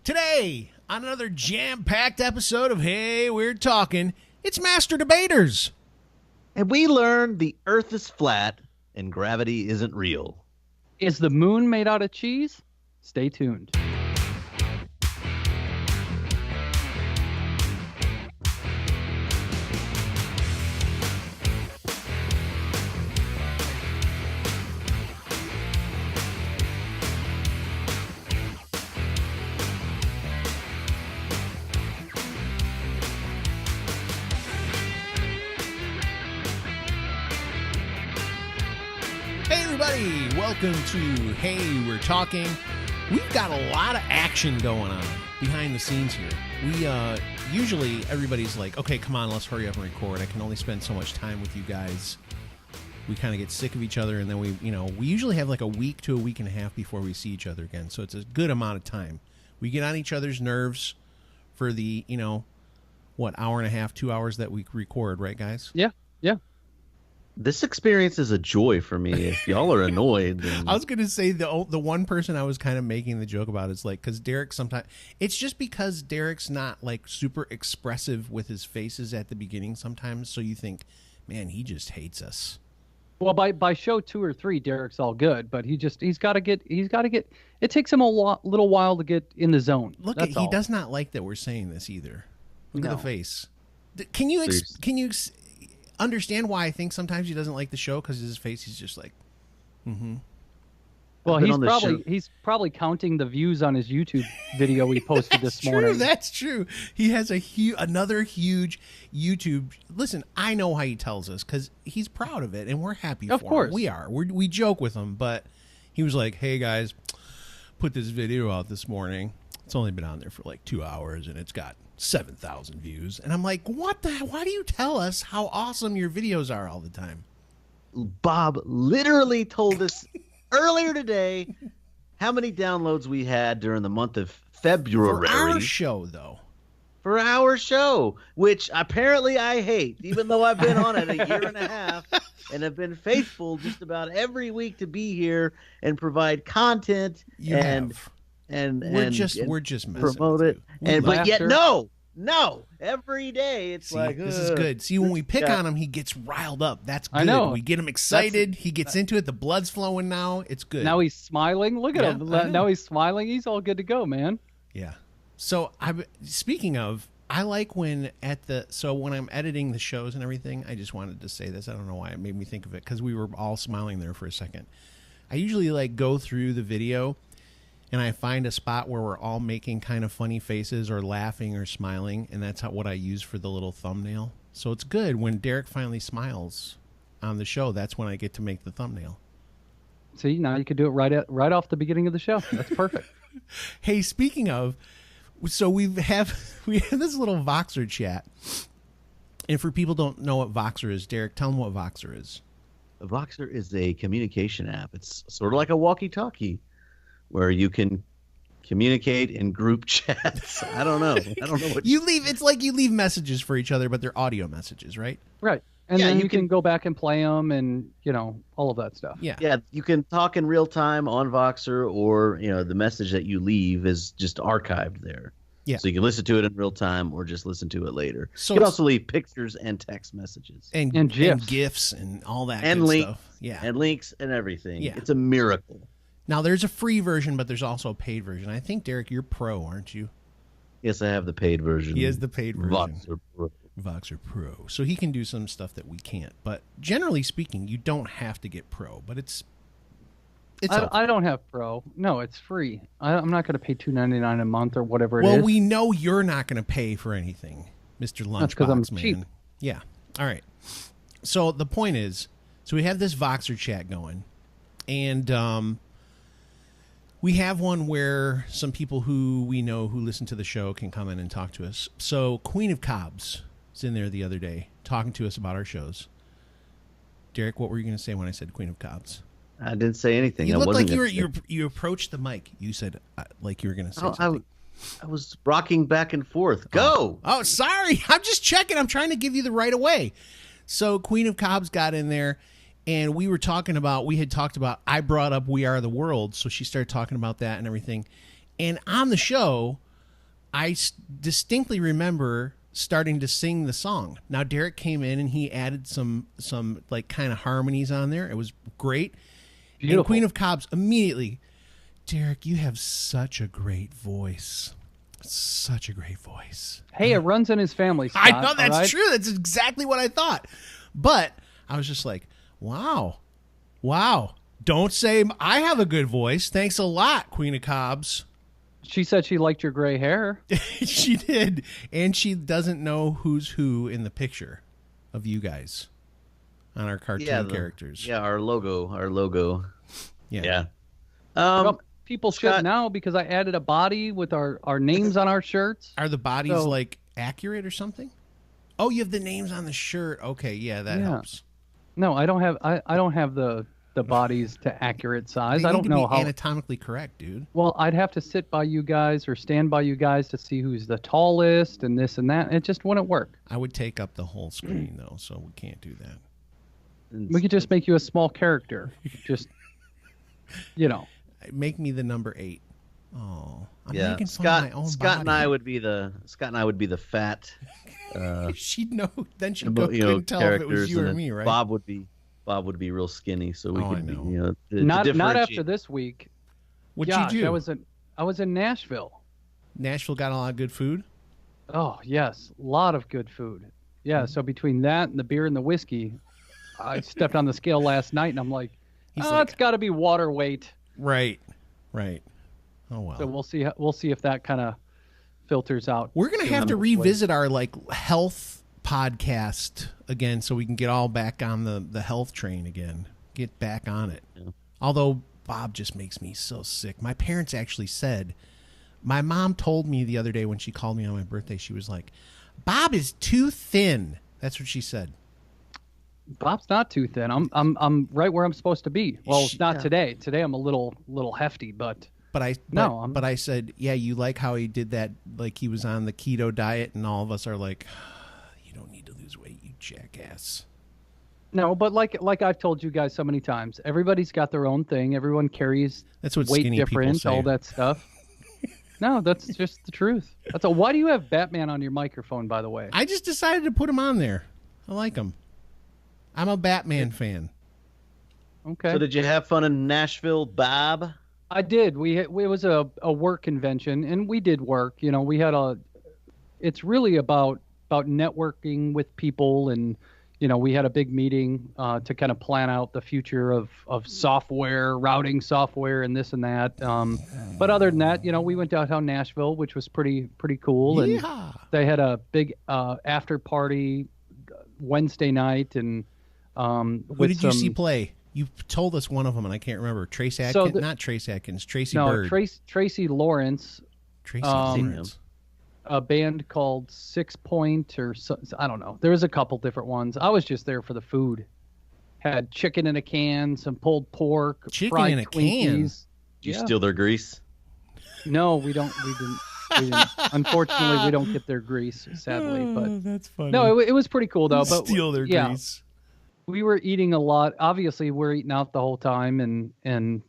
Today, on another jam-packed episode of Hey, We're Talking, it's Master Debaters. And we learned the Earth is flat and gravity isn't real. Is the moon made out of cheese? Stay tuned. Welcome to Hey, We're Talking. We've got a lot of action going on behind the scenes here. We usually everybody's like, okay, come on, let's hurry up and record. I can only spend so much time with you guys. We kind of get sick of each other, and then we usually have like a week to a week and a half before we see each other again. So it's a good amount of time. We get on each other's nerves for the, hour and a half, 2 hours that we record, right, guys? Yeah. This experience is a joy for me. If y'all are annoyed, then... I was going to say the one person I was kind of making the joke about is like, because Derek sometimes, it's just because Derek's not like super expressive with his faces at the beginning sometimes. So you think, man, he just hates us. Well, by show 2 or 3, Derek's all good, but he's got to get. It takes him a little while to get in the zone. He does not like that we're saying this either. Look at the face. Can you understand why I think sometimes he doesn't like the show? Because his face, he's just like, Well, he's probably counting the views on his YouTube video we posted this morning. That's true. He has another huge YouTube. Listen, I know how he tells us because he's proud of it, and we're happy for him. Of course, we are. We joke with him, but he was like, "Hey guys, put this video out this morning. It's only been on there for like 2 hours, and it's got 7,000 views." And I'm like, what the hell? Why do you tell us how awesome your videos are all the time? Bob literally told us earlier today how many downloads we had during the month of February. For our show, though. For our show, which apparently I hate, even though I've been on it a year and a half and have been faithful just about every week to be here and provide content and we're just messing promote with it. But yet no, every day it's this is good. See, when we pick on him, he gets riled up. That's good. I know. We get him excited. He gets into it. The blood's flowing now. It's good. Now he's smiling. Look at him. Now he's smiling. He's all good to go, man. Yeah. So speaking of, I like when when I'm editing the shows and everything, I just wanted to say this. I don't know why it made me think of it because we were all smiling there for a second. I usually go through the video and I find a spot where we're all making kind of funny faces or laughing or smiling, and that's what I use for the little thumbnail. So it's good when Derek finally smiles on the show. That's when I get to make the thumbnail. See, now you could do it right off the beginning of the show. That's perfect. Hey, speaking of, so we have this little Voxer chat, and for people who don't know what Voxer is, Derek, tell them what Voxer is. Voxer is a communication app. It's sort of like a walkie-talkie, where you can communicate in group chats. I don't know what you leave. It's like you leave messages for each other, but they're audio messages, right? Right. And then you can go back and play them and, all of that stuff. Yeah. Yeah. You can talk in real time on Voxer, or, the message that you leave is just archived there. Yeah. So you can listen to it in real time or just listen to it later. So you can also leave pictures and text messages. And GIFs and all that and good links, stuff. Yeah. And links and everything. Yeah. It's a miracle. Now, there's a free version, but there's also a paid version. I think, Derek, you're pro, aren't you? Yes, I have the paid version. He has the paid version. Voxer Pro. So he can do some stuff that we can't. But generally speaking, you don't have to get pro, but it's I don't have pro. No, it's free. I'm not going to pay $2.99 a month or whatever it is. Well, we know you're not going to pay for anything, Mr. Lunchbox. That's because I'm man. cheap. Yeah. All right. So the point is, we have this Voxer chat going, and we have one where some people who we know who listen to the show can come in and talk to us. So Queen of Cobs is in there the other day talking to us about our shows. Derek, what were you going to say when I said Queen of Cobs? I didn't say anything. You looked like you approached the mic. You said like you were going to say something. I was rocking back and forth. Go. Oh, sorry. I'm just checking. I'm trying to give you the right of way. So Queen of Cobs got in there, and we had talked about, I brought up We Are the World, so she started talking about that and everything. And on the show, I distinctly remember starting to sing the song. Now Derek came in and he added some like kind of harmonies on there. It was great. Beautiful. And Queen of Cobbs immediately, Derek, you have such a great voice. Such a great voice. Hey, it runs in his family, Scott, I know that's all right? true. That's exactly what I thought. But I was just like, wow. Don't say I have a good voice. Thanks a lot, Queen of Cobbs. She said she liked your gray hair. She did. And she doesn't know who's who in the picture of you guys on our cartoon characters. Yeah, our logo. Yeah. Well, people Scott, should now because I added a body with our names on our shirts. Are the bodies like accurate or something? Oh, you have the names on the shirt. Okay, yeah, that helps. No, I don't have the bodies to accurate size. They I don't need to know be how anatomically correct, dude. Well, I'd have to sit by you guys or stand by you guys to see who's the tallest and this and that. It just wouldn't work. I would take up the whole screen though, so we can't do that. We could just make you a small character. Just Make me the number 8. Oh, I'm making fun Scott. of my own Scott body. and I would be the fat. She'd know. Then she'd couldn't tell if it was you or me, right? Bob would be real skinny, so we could be, not after this week. What'd Gosh, you do? I was in Nashville. Nashville got a lot of good food. Oh yes, a lot of good food. Yeah, so between that and the beer and the whiskey, I stepped on the scale last night and I'm like, it's got to be water weight. Right. Oh well. So we'll see if that kind of filters out. We're gonna have to revisit our health podcast again, so we can get all back on the health train again. Get back on it. Yeah. Although Bob just makes me so sick. My parents actually said, my mom told me the other day when she called me on my birthday, she was like, Bob is too thin. That's what she said. Bob's not too thin. I'm right where I'm supposed to be. Well, not today. Today I'm a little hefty, but I said, yeah, you like how he did that, like he was on the keto diet, and all of us are like, you don't need to lose weight, you jackass. No, but like I've told you guys so many times, everybody's got their own thing. Everyone carries that's what weight skinny difference, people say. all that stuff. No, that's just the truth. That's all. Why do you have Batman on your microphone, by the way? I just decided to put him on there. I like him. I'm a Batman fan. Okay. So did you have fun in Nashville, Bob? I did. It was a work convention, and we did work. We had it's really about networking with people, and we had a big meeting to kind of plan out the future of software, routing software, and this and that. But other than that, we went downtown Nashville, which was pretty cool. And they had a big after party Wednesday night, and who did you see play? You told us one of them, and I can't remember. Trace Atkins, not Trace Atkins. Tracy Bird. Tracy Lawrence. Tracy Lawrence. A band called 6 Point, or I don't know. There was a couple different ones. I was just there for the food. Had chicken in a can, some pulled pork, chicken fried in a Twinkies. Can. Did you steal their grease? No, we didn't. Unfortunately, we don't get their grease, sadly. But that's funny. No, it was pretty cool though. But steal their grease. We were eating a lot. Obviously, we're eating out the whole time, and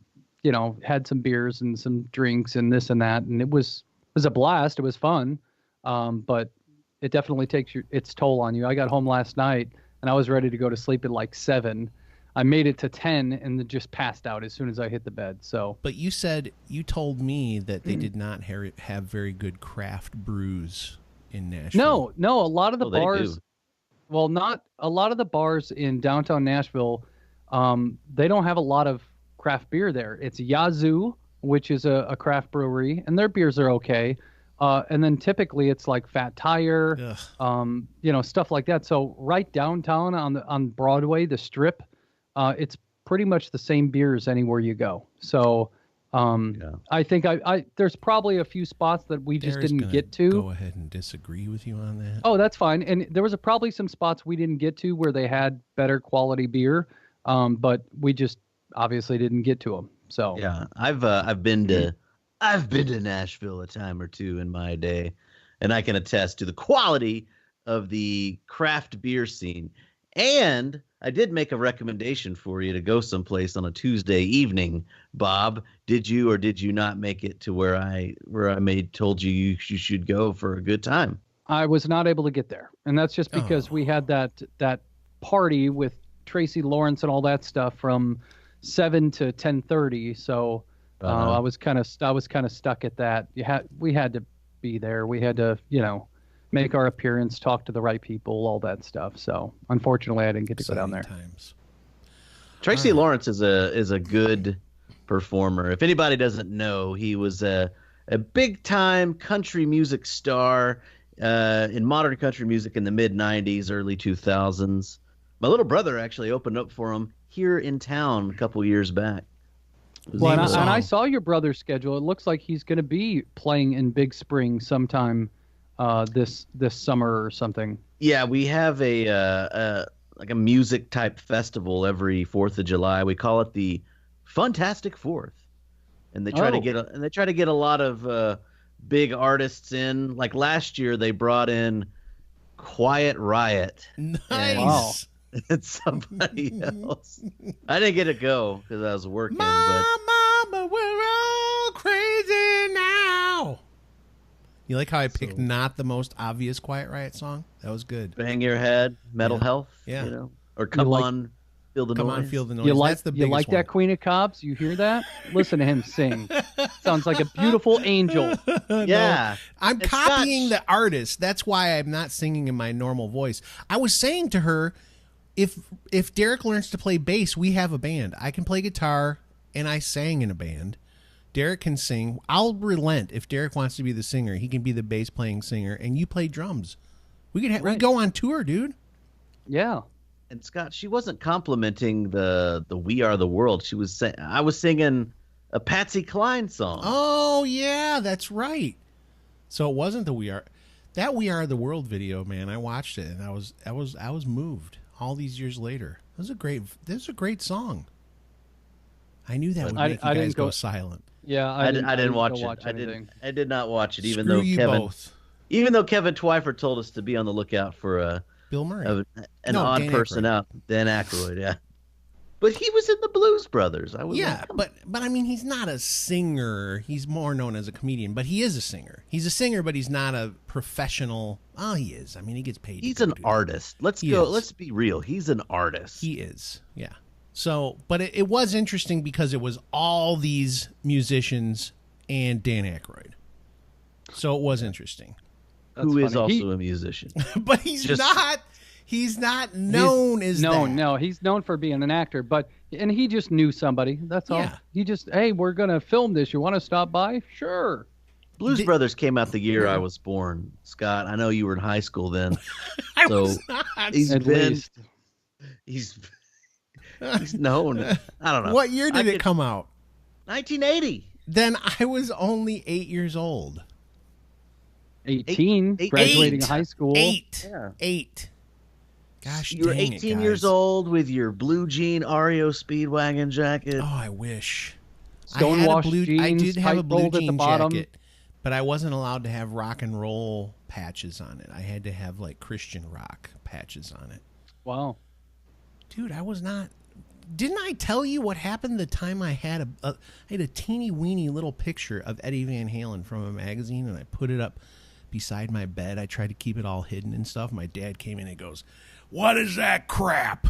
had some beers and some drinks and this and that, and it was a blast. It was fun, but it definitely takes its toll on you. I got home last night and I was ready to go to sleep at like 7. I made it to 10 and then just passed out as soon as I hit the bed. So, but you told me that they did not have very good craft brews in Nashville. No, a lot of the bars. Well, not a lot of the bars in downtown Nashville. They don't have a lot of craft beer there. It's Yazoo, which is a craft brewery, and their beers are okay. And then typically it's like Fat Tire, stuff like that. So right downtown on Broadway, the Strip, it's pretty much the same beers anywhere you go. So I think there's probably a few spots that we just didn't get to. Go ahead and disagree with you on that. Oh, that's fine. And there was probably some spots we didn't get to where they had better quality beer, but we just obviously didn't get to them. So yeah, I've been to Nashville a time or two in my day, and I can attest to the quality of the craft beer scene. And I did make a recommendation for you to go someplace on a Tuesday evening. Bob, did you or did you not make it to where I told you you should go for a good time? I was not able to get there, and that's just because we had that party with Tracy Lawrence and all that stuff from 7 to 10:30. So I was kind of stuck at that. We had to be there. We had to make our appearance, talk to the right people, all that stuff. So unfortunately, I didn't get to go down there. Tracy Lawrence is a good performer. If anybody doesn't know, he was a big time country music star in modern country music in the mid 90s, early 2000s. My little brother actually opened up for him here in town a couple years back. Well, and I saw your brother's schedule. It looks like he's going to be playing in Big Spring sometime this summer or something. Yeah, we have a music type festival every 4th of July. We call it the Funtastic Fourth, and they try to get a lot of big artists in. Like last year, they brought in Quiet Riot. Nice. And somebody else. I didn't get to go because I was working. Mama, we're all crazy now. You like how I picked not the most obvious Quiet Riot song? That was good. Bang Your Head, Mental Health. Yeah. Or Come On, Feel the Noise. Come On, Feel the Noise. That's the biggest one. That Queen of Cops? You hear that? Listen to him sing. Sounds like a beautiful angel. Yeah. No, I'm copying the artist. That's why I'm not singing in my normal voice. I was saying to her, if Derek learns to play bass, we have a band. I can play guitar, and I sang in a band. Derek can sing. I'll relent if Derek wants to be the singer. He can be the bass playing singer, and you play drums. We could we go on tour, dude. Yeah. And Scott, she wasn't complimenting the We Are the World. She was saying I was singing a Patsy Cline song. Oh yeah, that's right. So it wasn't the We Are the World video, man. I watched it and I was moved all these years later. This is a great song. I knew that would make you guys go silent. Yeah, I didn't watch it. I did not watch it, even though Kevin Twyford told us to be on the lookout for Bill Murray, an odd person out. Dan Aykroyd, yeah. But he was in the Blues Brothers. But I mean, he's not a singer. He's more known as a comedian, but he is a singer. He's a singer, but he's not a professional. Oh, he is. I mean, he gets paid. He's an artist. Let's be real. He's an artist. He is. Yeah. So, but it was interesting because it was all these musicians and Dan Aykroyd. So it was interesting. Who is also a musician. But he's not known as that. No, he's known for being an actor, and he just knew somebody. That's all. He just, hey, we're going to film this. You want to stop by? Sure. Blues Brothers came out the year I was born. Scott, I know you were in high school then. I was not. He's known. I don't know. What year did it come out? 1980. Then I was only 8 years old. 18, graduating high school. 8. Yeah. 8. Gosh, you were 18 years old with your blue jean REO Speedwagon jacket. Oh, I wish. Stonewashed jeans. I did have a blue jean jacket, but I wasn't allowed to have rock and roll patches on it. I had to have like Christian rock patches on it. Wow. Dude, I was not. Didn't I tell you what happened the time I had I had a teeny weeny little picture of Eddie Van Halen from a magazine, and I put it up beside my bed. I tried to keep it all hidden and stuff. My dad came in and goes, "What is that crap?"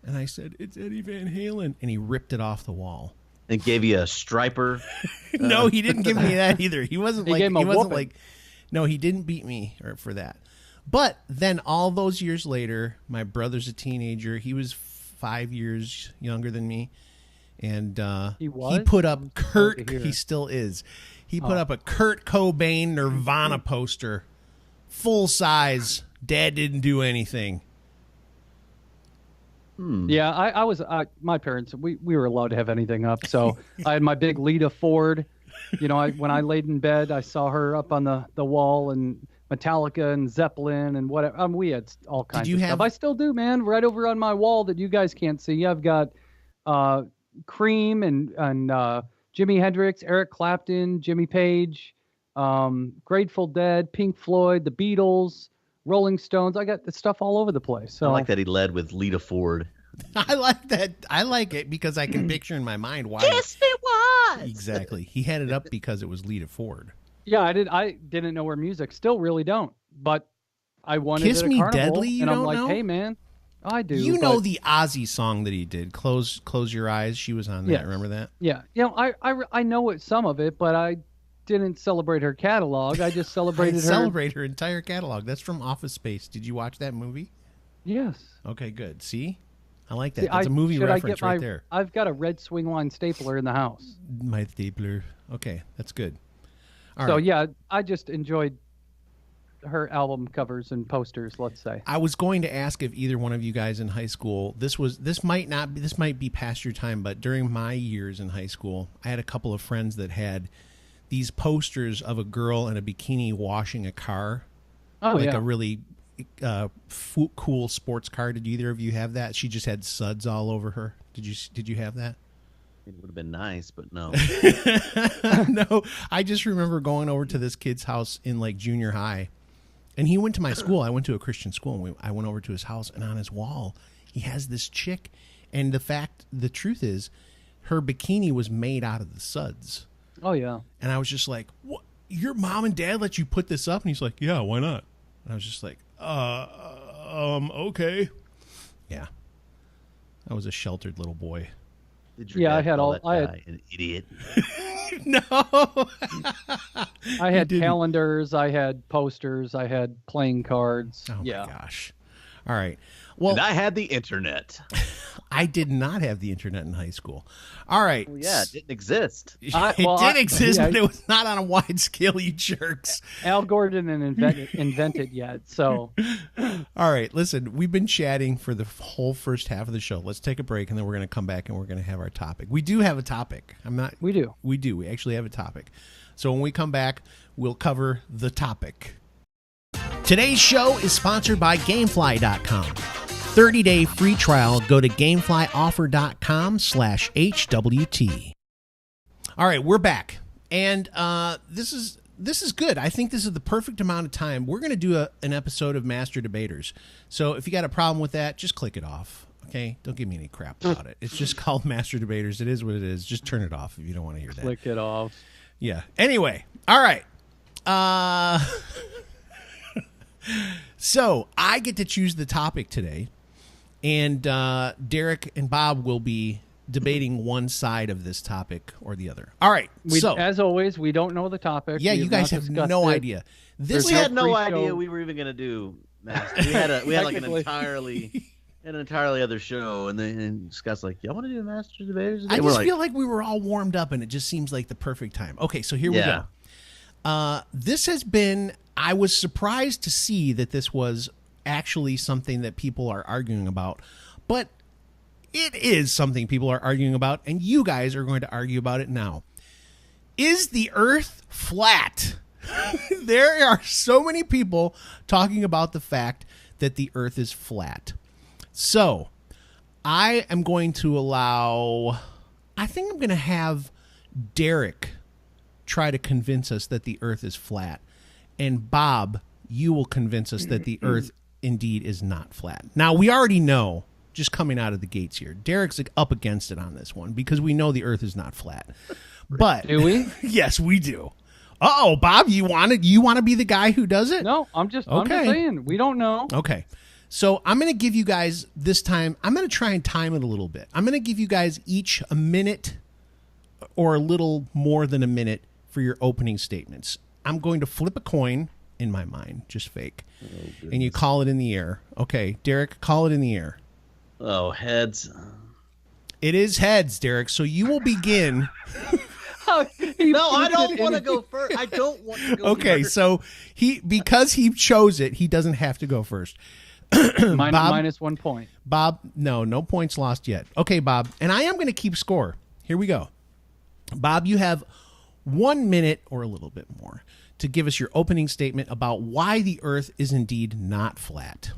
And I said, "It's Eddie Van Halen." And he ripped it off the wall. And gave you a striper? No, he didn't give me that either. He wasn't no, he didn't beat me for that. But then all those years later, my brother's a teenager. He was 5 years younger than me. And he put up he still is. He put up a Kurt Cobain Nirvana poster, full size. Dad didn't do anything. Yeah, I was my parents. We were allowed to have anything up. So I had my big Lita Ford. When I laid in bed, I saw her up on the wall, and Metallica and Zeppelin and whatever. We had all kinds of stuff. I still do, man. Right over on my wall that you guys can't see, I've got Cream and Jimi Hendrix, Eric Clapton, Jimmy Page, Grateful Dead, Pink Floyd, the Beatles, Rolling Stones. I got the stuff all over the place. So I like that he led with Lita Ford. I like that. I like it because I can picture in my mind why. Yes, it was. Exactly. He had it up because it was Lita Ford. Yeah, I didn't know her music. Still really don't. But I wanted Kiss it at Me Carnival, Deadly, you and I'm don't like, know? hey, man, I do. You know the Ozzy song that he did, Close Your Eyes. She was on that. Yes. Remember that? Yeah. I know some of it, but I didn't celebrate her catalog. I just celebrated her. Celebrate her entire catalog. That's from Office Space. Did you watch that movie? Yes. Okay, good. See? I like that. See, That's a movie reference right my, there. I've got a red swing line stapler in the house. My stapler. Okay, that's good. All so right. yeah, I just enjoyed her album covers and posters, let's say. I was going to ask if either one of you guys in high school, this might be past your time, but during my years in high school, I had a couple of friends that had these posters of a girl in a bikini washing a car. Oh, like yeah. a really cool sports car. Did either of you have that? She just had suds all over her. Did you have that? It would have been nice, but no. No, I just remember going over to this kid's house in like junior high, and he went to my school. I went to a Christian school, and I went over to his house, and on his wall, he has this chick, and the truth is, her bikini was made out of the suds. Oh, yeah. And I was just like, "What? Your mom and dad let you put this up?" And he's like, "Yeah, why not?" And I was just like, okay. Yeah. I was a sheltered little boy. Did your dad I had call all. that I guy had. an idiot. No. I had calendars. I had posters. I had playing cards. Oh yeah. my gosh. All right. Well, And I had the internet. I did not have the internet in high school. All right. Well, yeah, it didn't exist. It did exist, but it was not on a wide scale, you jerks. Al Gore didn't invent it yet, so. All right, listen, we've been chatting for the whole first half of the show. Let's take a break, and then we're going to come back, and we're going to have our topic. We do have a topic. We do. We do. We actually have a topic. So when we come back, we'll cover the topic. Today's show is sponsored by Gamefly.com. 30-day free trial. Go to gameflyoffer.com/HWT. All right, we're back. And this is good. I think this is the perfect amount of time. We're going to do an episode of Master Debaters. So if you got a problem with that, just click it off. Okay? Don't give me any crap about it. It's just called Master Debaters. It is what it is. Just turn it off if you don't want to hear that. Click it off. Yeah. Anyway. All right. So I get to choose the topic today. And Derek and Bob will be debating one side of this topic or the other. All right. As always, we don't know the topic. Yeah, you guys have no idea. We had no idea we were even going to do Master. We had like an entirely other show, and Scott's like, "Y'all want to do Master Debaters?" I just feel like we were all warmed up, and it just seems like the perfect time. Okay, so here we go. This has been. I was surprised to see that this was actually something that people are arguing about, but it is something people are arguing about, and you guys are going to argue about it now. Is the Earth flat? There are so many people talking about the fact that the Earth is flat. So I am going to I think I'm going to have Derek try to convince us that the Earth is flat, and Bob, you will convince us that the Earth indeed is not flat. Now, we already know, just coming out of the gates here, Derek's up against it on this one because we know the Earth is not flat. But do we? Yes, we do. Uh-oh, Bob, you want to be the guy who does it? No, I'm just saying, we don't know. Okay. So I'm going to give you guys this time, I'm going to try and time it a little bit. I'm going to give you guys each a minute or a little more than a minute for your opening statements. I'm going to flip a coin in my mind, just fake. And you call it in the air. Okay, Derek, call it in the air. Oh, heads. It is heads, Derek. So you will begin. No, I don't want to go first. I don't want to go first. Okay, so because he chose it, he doesn't have to go first. Bob, minus 1 point. Bob, no points lost yet. Okay, Bob, and I am going to keep score. Here we go. Bob, you have 1 minute or a little bit more to give us your opening statement about why the Earth is indeed not flat.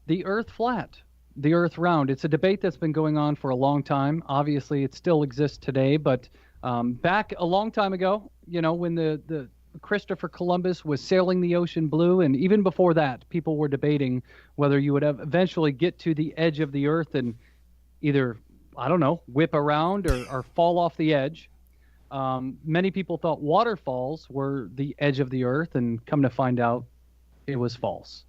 The Earth flat. The Earth round. It's a debate that's been going on for a long time. Obviously, it still exists today, but back a long time ago, when the Christopher Columbus was sailing the ocean blue, and even before that, people were debating whether you would eventually get to the edge of the earth and either, I don't know, whip around or fall off the edge. Many people thought waterfalls were the edge of the earth, and come to find out, it was false.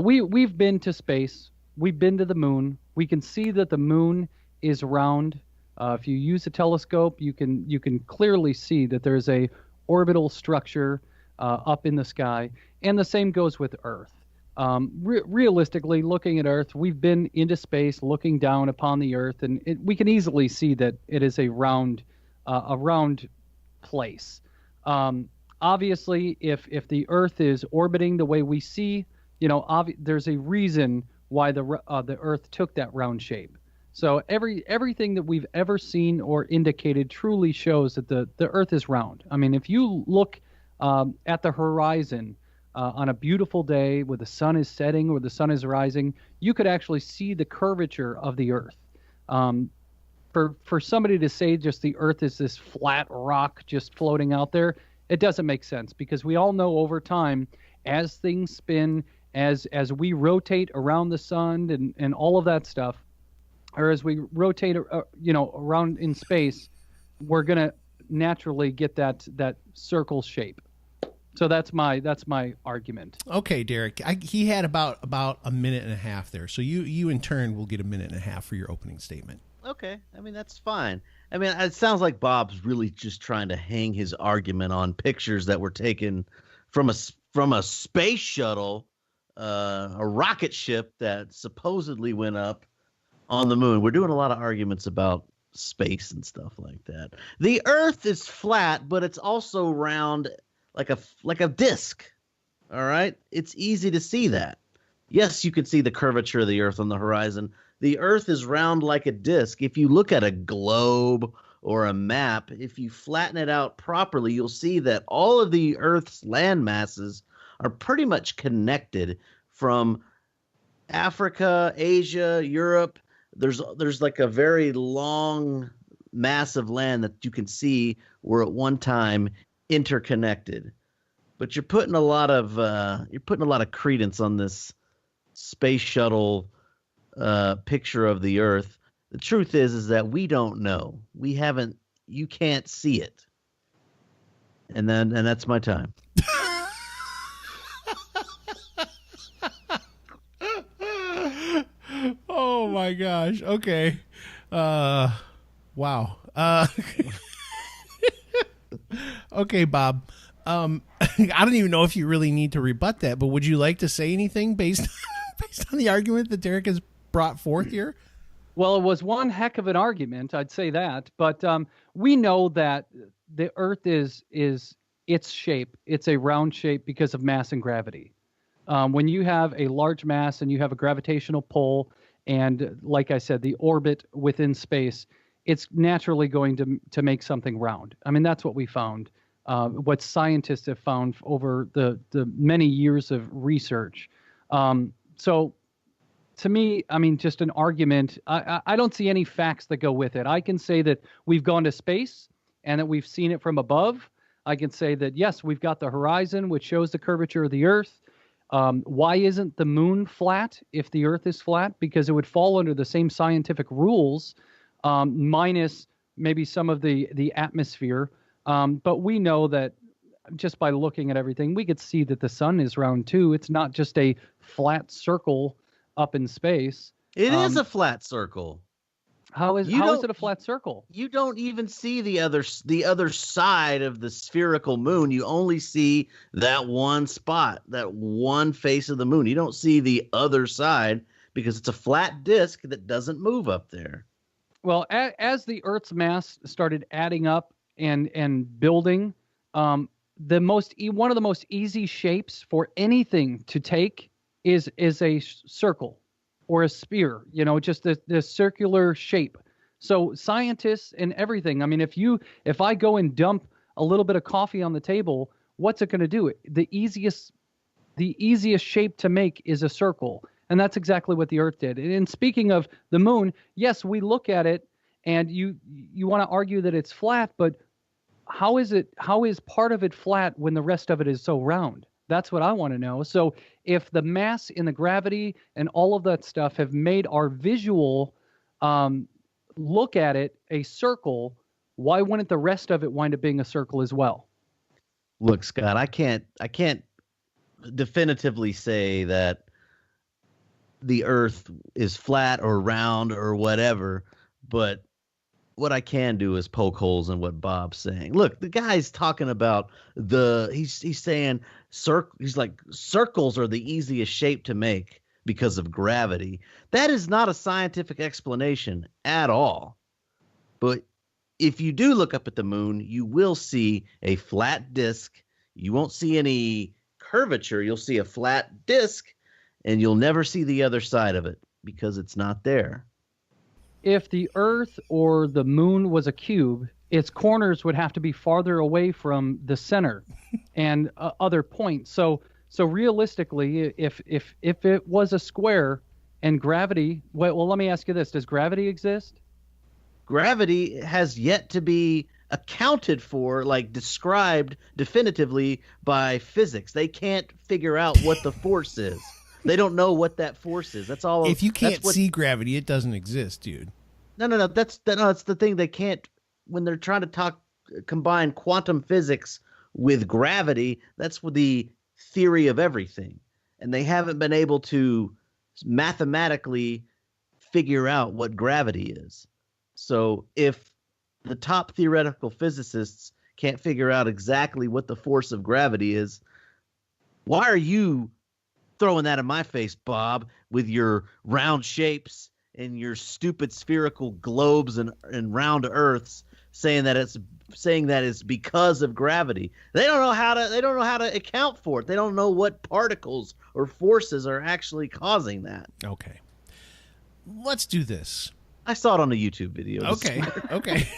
We've been to space. We've been to the moon. We can see that the moon is round. If you use a telescope, you can clearly see that there's a orbital structure up in the sky, and the same goes with Earth. Realistically, looking at Earth, we've been into space, looking down upon the Earth, and we can easily see that it is a round place. Obviously, if the Earth is orbiting the way we see, there's a reason why the Earth took that round shape. So everything that we've ever seen or indicated truly shows that the Earth is round. I mean, if you look at the horizon on a beautiful day where the sun is setting or the sun is rising, you could actually see the curvature of the Earth. For somebody to say just the Earth is this flat rock just floating out there, it doesn't make sense, because we all know over time, as things spin, as we rotate around the sun and all of that stuff, or as we rotate, around in space, we're gonna naturally get that circle shape. So that's my argument. Okay, Derek. He had about a minute and a half there. So you in turn will get a minute and a half for your opening statement. Okay, I mean, that's fine. I mean, it sounds like Bob's really just trying to hang his argument on pictures that were taken from a space shuttle, a rocket ship that supposedly went up on the moon. We're doing a lot of arguments about space and stuff like that. The Earth is flat, but it's also round like a disc. All right? It's easy to see that. Yes, you can see the curvature of the Earth on the horizon. The Earth is round like a disc. If you look at a globe or a map, if you flatten it out properly, you'll see that all of the Earth's land masses are pretty much connected from Africa, Asia, Europe. There's like a very long mass of land that you can see were at one time interconnected. But you're putting a lot of credence on this space shuttle picture of the Earth. The truth is that we don't know. You can't see it. And that's my time. Oh my gosh. Okay. Wow. Okay, Bob. I don't even know if you really need to rebut that, but would you like to say anything based on the argument that Derek has brought forth here? Well, it was one heck of an argument, I'd say that. But we know that the Earth is its shape. It's a round shape because of mass and gravity. When you have a large mass and you have a gravitational pull, and like I said, the orbit within space, it's naturally going to make something round. I mean, that's what we found. What scientists have found over the many years of research. So to me, I mean, just an argument. I don't see any facts that go with it. I can say that we've gone to space and that we've seen it from above. I can say that, yes, we've got the horizon, which shows the curvature of the Earth. Why isn't the moon flat if the Earth is flat? Because it would fall under the same scientific rules, minus maybe some of the atmosphere. But we know that just by looking at everything, we could see that the sun is round too. It's not just a flat circle up in space. It is a flat circle. How is it a flat circle? You don't even see the other side of the spherical moon. You only see that one spot, that one face of the moon. You don't see the other side because it's a flat disk that doesn't move up there. Well, as the Earth's mass started adding up and building, one of the most easy shapes for anything to take is a circle or a sphere, just the circular shape. So scientists and everything, I mean, if I go and dump a little bit of coffee on the table, what's it going to do? The easiest shape to make is a circle. And that's exactly what the Earth did. And speaking of the moon, yes, we look at it and you want to argue that it's flat, but how is part of it flat when the rest of it is so round? That's what I want to know. So if the mass and the gravity and all of that stuff have made our visual look at it a circle, why wouldn't the rest of it wind up being a circle as well? Look, Scott, I can't definitively say that the Earth is flat or round or whatever, but what I can do is poke holes in what Bob's saying. Look, the guy's talking about he's saying he's like circles are the easiest shape to make because of gravity. That is not a scientific explanation at all. But if you do look up at the moon, you will see a flat disk. You won't see any curvature. You'll see a flat disk, and you'll never see the other side of it because it's not there. If the Earth or the moon was a cube, its corners would have to be farther away from the center and other points. So realistically, if it was a square and gravity, well, let me ask you this: does gravity exist? Gravity has yet to be accounted for, like described definitively by physics. They can't figure out what the force is. They don't know what that force is. That's all. If you can't see gravity, it doesn't exist, dude. No. That's the thing. They can't, when they're trying to combine quantum physics with gravity. That's the theory of everything, and they haven't been able to mathematically figure out what gravity is. So if the top theoretical physicists can't figure out exactly what the force of gravity is, why are you throwing that in my face, Bob, with your round shapes and your stupid spherical globes and round earths, saying that it's because of gravity? They don't know how to account for it. They don't know what particles or forces are actually causing that. Okay. Let's do this. I saw it on a YouTube video. Okay.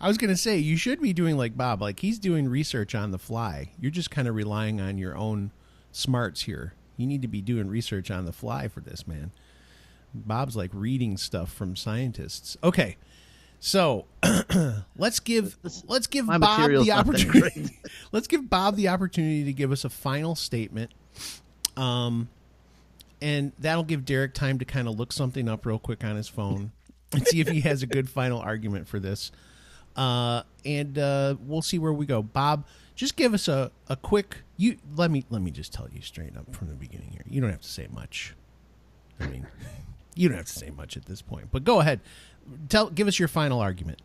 I was going to say, you should be doing like Bob. Like, he's doing research on the fly. You're just kind of relying on your own smarts here. You need to be doing research on the fly for this, man. Bob's like reading stuff from scientists. Okay. So let's give Bob the opportunity. Let's give Bob the opportunity to give us a final statement. And that'll give Derek time to kind of look something up real quick on his phone and see if he has a good final argument for this. And we'll see where we go. Bob, just give us a quick. Let me just tell you straight up from the beginning here. You don't have to say much. I mean, you don't have to say much at this point. But go ahead. Give us your final argument.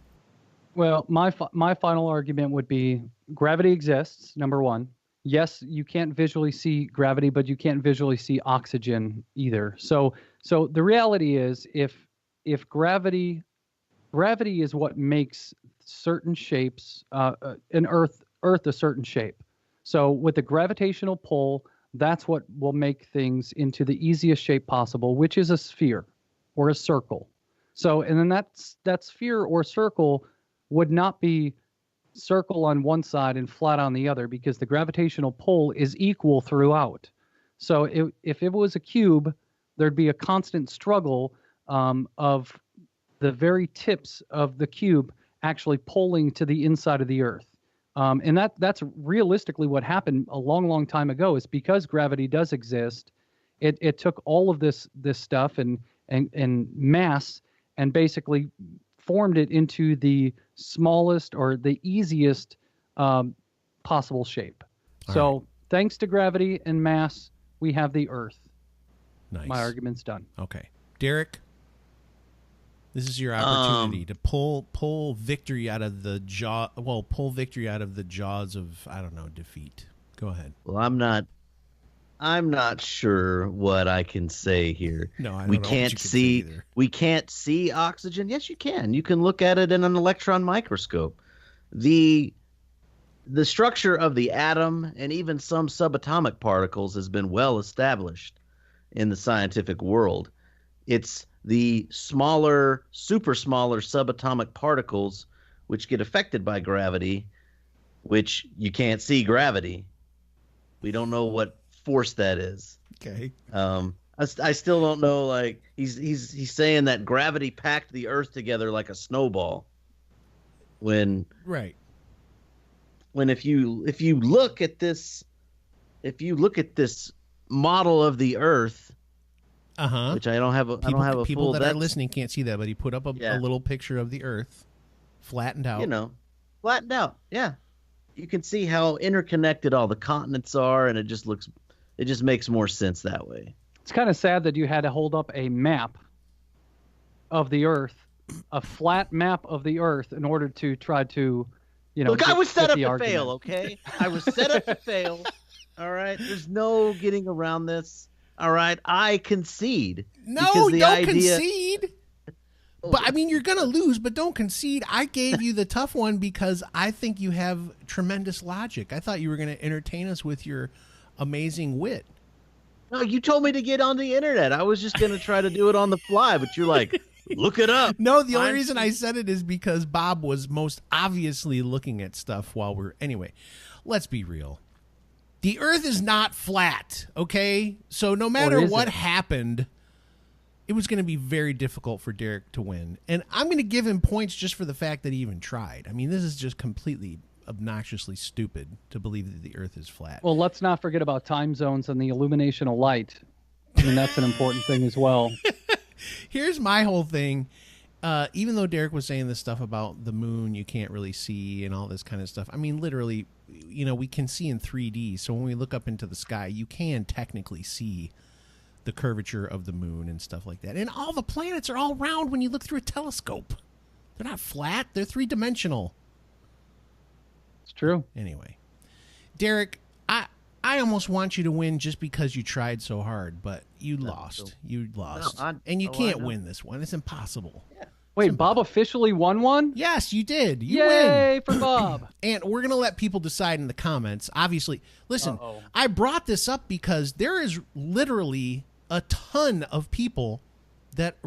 Well, my final argument would be gravity exists. Number one. Yes, you can't visually see gravity, but you can't visually see oxygen either. So the reality is, if gravity is what makes certain shapes, an Earth a certain shape. So with the gravitational pull, that's what will make things into the easiest shape possible, which is a sphere or a circle. So, and then that sphere or circle would not be circle on one side and flat on the other, because the gravitational pull is equal throughout. So if it was a cube, there'd be a constant struggle of the very tips of the cube actually pulling to the inside of the Earth. And that's realistically what happened a long, long time ago. Is because gravity does exist, it took all of this stuff and mass and basically formed it into the smallest or the easiest possible shape. So thanks to gravity and mass, we have the Earth. Nice. My argument's done. Okay. Derek, this is your opportunity to pull victory out of the jaws of, I don't know, defeat. Go ahead. Well, I'm not sure what I can say here. No, I don't know what you can say either. We can't see oxygen. Yes, you can. You can look at it in an electron microscope. The structure of the atom and even some subatomic particles has been well established in the scientific world. It's the smaller, super smaller subatomic particles which get affected by gravity, which you can't see gravity. We don't know what force that is. Okay. I still don't know. Like he's saying that gravity packed the Earth together like a snowball. When right. when if you look at this model of the Earth, which I don't have a people full, that are listening can't see that, but he put up a little picture of the Earth, flattened out. Flattened out. Yeah, you can see how interconnected all the continents are, and it just makes more sense that way. It's kind of sad that you had to hold up a map of the Earth, a flat map of the Earth, in order to try to, Look, I was set up to fail, okay? I was set up to fail. All right? There's no getting around this. All right? I concede. No, don't concede. But, I mean, you're going to lose, but don't concede. I gave you the tough one because I think you have tremendous logic. I thought you were going to entertain us with your amazing wit. No, you told me to get on the internet. I was just going to try to do it on the fly, but you're like, look it up. No, the only reason I said it is because Bob was most obviously looking at stuff Anyway, let's be real. The Earth is not flat, okay? So no matter what happened, it was going to be very difficult for Derek to win. And I'm going to give him points just for the fact that he even tried. I mean, this is just completely obnoxiously stupid to believe that the Earth is flat. Well, let's not forget about time zones and the illumination of light. I mean, that's an important thing as well. Here's my whole thing. Even though Derek was saying this stuff about the moon you can't really see and all this kind of stuff, I mean, literally, we can see in 3D. So when we look up into the sky, you can technically see the curvature of the moon and stuff like that. And all the planets are all round when you look through a telescope. They're not flat. They're three-dimensional. It's true. Anyway, Derek, I almost want you to win just because you tried so hard, but you lost. You lost. And you can't win this one. It's impossible. Yeah. Wait, Bob officially won one? Yes, you did. You Yay win. For Bob. And we're going to let people decide in the comments. Obviously, listen, I brought this up because there is literally a ton of people that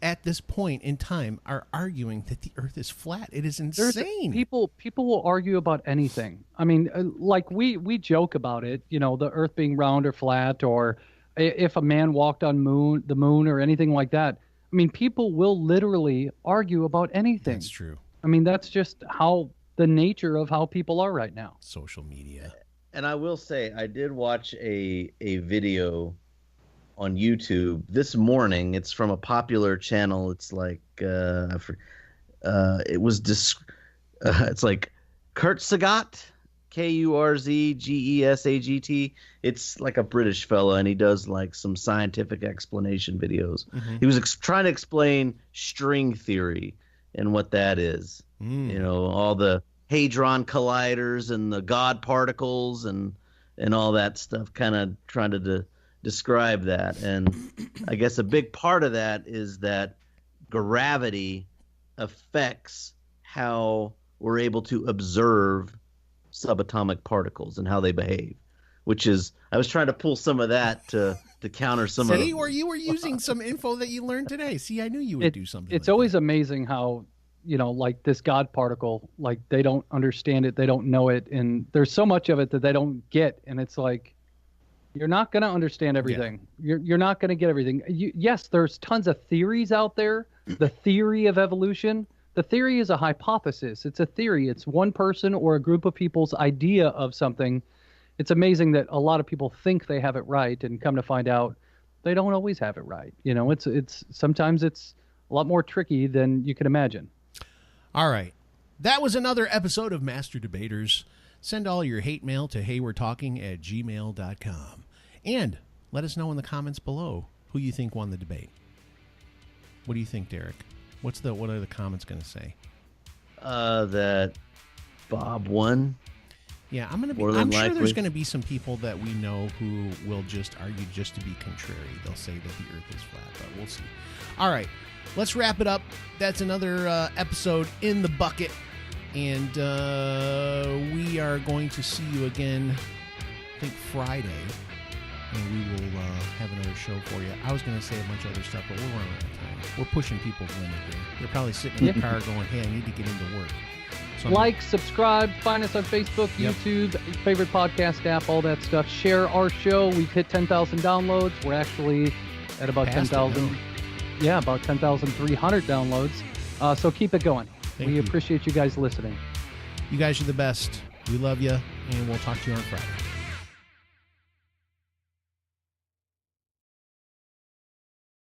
at this point in time are arguing that the Earth is flat. It is insane. People will argue about anything. I mean, like we joke about it, the Earth being round or flat, or if a man walked on the moon or anything like that. I mean, people will literally argue about anything. That's true. I mean, that's just the nature of how people are right now. Social media. And I will say, I did watch a video on YouTube this morning. It's from a popular channel. It's like it's like Kurt Sagat, Kurzgesagt. It's like a British fellow, and he does like some scientific explanation videos. Mm-hmm. He was trying to explain string theory and what that is. All the hadron colliders and the God particles and all that stuff, kind of trying to describe that. And I guess a big part of that is that gravity affects how we're able to observe subatomic particles and how they behave, which is, I was trying to pull some of that to counter some of or you were using some info that you learned today. See, I knew you would do something. It's always amazing how, like this God particle, like they don't understand it, they don't know it, and there's so much of it that they don't get, and it's like, you're not going to understand everything. Yeah. You're not going to get everything. Yes, there's tons of theories out there. The theory of evolution. The theory is a hypothesis. It's a theory. It's one person or a group of people's idea of something. It's amazing that a lot of people think they have it right, and come to find out they don't always have it right. It's sometimes it's a lot more tricky than you can imagine. All right. That was another episode of Master Debaters. Send all your hate mail to heywe'retalking@gmail.com. And let us know in the comments below who you think won the debate. What do you think, Derek? What are the comments going to say? That Bob won. Yeah, I'm sure there's going to be some people that we know who will just argue just to be contrary. They'll say that the Earth is flat, but we'll see. All right, let's wrap it up. That's another episode in the bucket. And we are going to see you again, I think, Friday. And we will have another show for you. I was going to say a bunch of other stuff, but we're running out of time. We're pushing people's limit here. They're probably sitting in the car going, hey, I need to get into work. So subscribe, find us on Facebook, YouTube, favorite podcast app, all that stuff. Share our show. We've hit 10,000 downloads. We're actually at about 10,000. Yeah, about 10,300 downloads. So keep it going. We appreciate you guys listening. You guys are the best. We love you, and we'll talk to you on Friday.